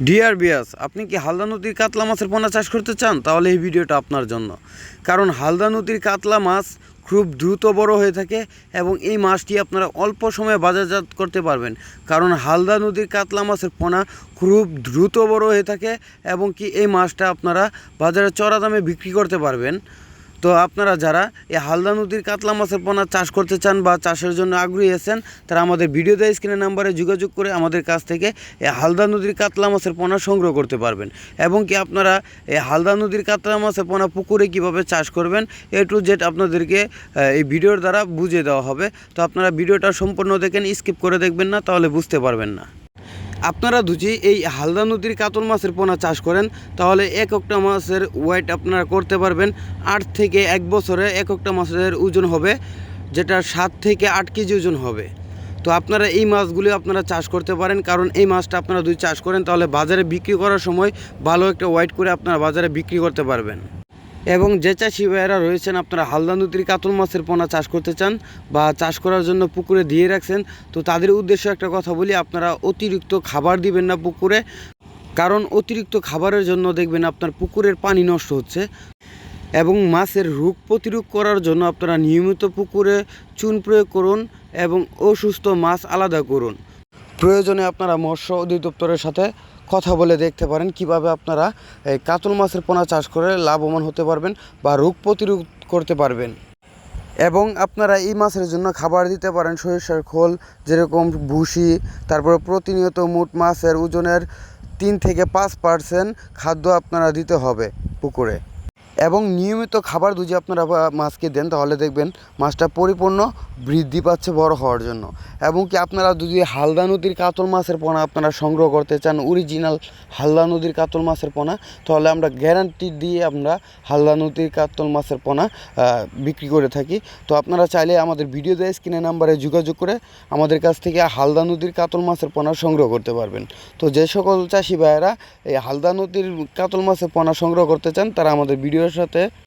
Deer বিয়াস, আপনি কি হালদা নদীর কাতলা মাছের পোনা চাষ করতে চান? তাহলে এই ভিডিওটা আপনার জন্য। কারণ হালদা নদীর কাতলা মাছ খুব দ্রুত বড় হয়ে থাকে এবং এই মাছটি আপনারা অল্প সময়ে বাজারজাত করতে পারবেন। কারণ হালদা নদীর কাতলা মাছের পোনা খুব দ্রুত বড় হয়ে থাকে এবং কি এই মাছটা আপনারা বাজারে চড়া দামে বিক্রি করতে পারবেন। তো আপনারা যারা এই হালদা নদীর কাতলা মাছের পোনা চাষ করতে চান বা চাষের জন্য আগ্রহী আছেন, তারা আমাদের ভিডিও দেওয়া স্ক্রিনের নাম্বারে যোগাযোগ করে আমাদের কাছ থেকে এই হালদা নদীর কাতলা মাছের পোনা সংগ্রহ করতে পারবেন। এবং কি আপনারা এই হালদা নদীর কাতলা মাছের পোনা পুকুরে কীভাবে চাষ করবেন এ টু জেড আপনাদেরকে এই ভিডিওর দ্বারা বুঝিয়ে দেওয়া হবে। তো আপনারা ভিডিওটা সম্পূর্ণ দেখেন, স্কিপ করে দেখবেন না, তাহলে বুঝতে পারবেন না। আপনারা যদি এই হালদা নদীর কাতল মাছের পোনা চাষ করেন তাহলে এক একটা মাছের ওয়েট আপনারা করতে পারবেন 8 থেকে 1 বছরে এক একটা মাছের ওজন হবে যেটা 7 থেকে 8 কেজি ওজন হবে। তো আপনারা এই মাছগুলি আপনারা চাষ করতে পারেন, কারণ এই মাছটা আপনারা যদি চাষ করেন তাহলে বাজারে বিক্রি করার সময় ভালো একটা ওয়েট করে আপনারা বাজারে বিক্রি করতে পারবেন। এবং যে চাষি ভাইয়েরা রয়েছেন আপনারা হালদা নদীর কাতল মাছের পোনা চাষ করতে চান বা চাষ করার জন্য পুকুরে দিয়ে রাখছেন, তো তাদের উদ্দেশ্যে একটা কথা বলি, আপনারা অতিরিক্ত খাবার দিবেন না পুকুরে। কারণ অতিরিক্ত খাবারের জন্য দেখবেন আপনার পুকুরের পানি নষ্ট হচ্ছে। এবং মাছের রোগ প্রতিরোধ করার জন্য আপনারা নিয়মিত পুকুরে চুন প্রয়োগ করুন এবং অসুস্থ মাছ আলাদা করুন। প্রয়োজনে আপনারা মৎস্য অধিদপ্তরের সাথে কথা বলে দেখতে পারেন কিভাবে আপনারা এই কাতল মাছের পোনা চাষ করে লাভবান হতে পারবেন বা রোগ প্রতিরোধ করতে পারবেন। এবং আপনারা এই মাছের জন্য খাবার দিতে পারেন সরিষার খোল, যেরকম ভুসি, তারপরে প্রতিনিয়ত মোট মাছের ওজনের 3 থেকে 5% খাদ্য আপনারা দিতে হবে পুকুরে। এবং নিয়মিত খাবার যদি আপনারা মাছকে দেন তাহলে দেখবেন মাছটা পরিপূর্ণ বৃদ্ধি পাচ্ছে বড় হওয়ার জন্য। এবং কি আপনারা যদি হালদা নদীর কাতল মাছের পোনা আপনারা সংগ্রহ করতে চান, অরিজিনাল হালদা নদীর কাতল মাছের পোনা, তাহলে আমরা গ্যারান্টি দিয়ে আমরা হালদা নদীর কাতল মাছের পোনা বিক্রি করে থাকি। তো আপনারা চাইলে আমাদের ভিডিও দেওয়া স্ক্রিনের নাম্বারে যোগাযোগ করে আমাদের কাছ থেকে হালদা নদীর কাতল মাছের পোনা সংগ্রহ করতে পারবেন। তো যে সকল চাষি ভাইয়েরা এই হালদা নদীর কাতল মাছের পোনা সংগ্রহ করতে চান তারা আমাদের ভিডিওর সাথে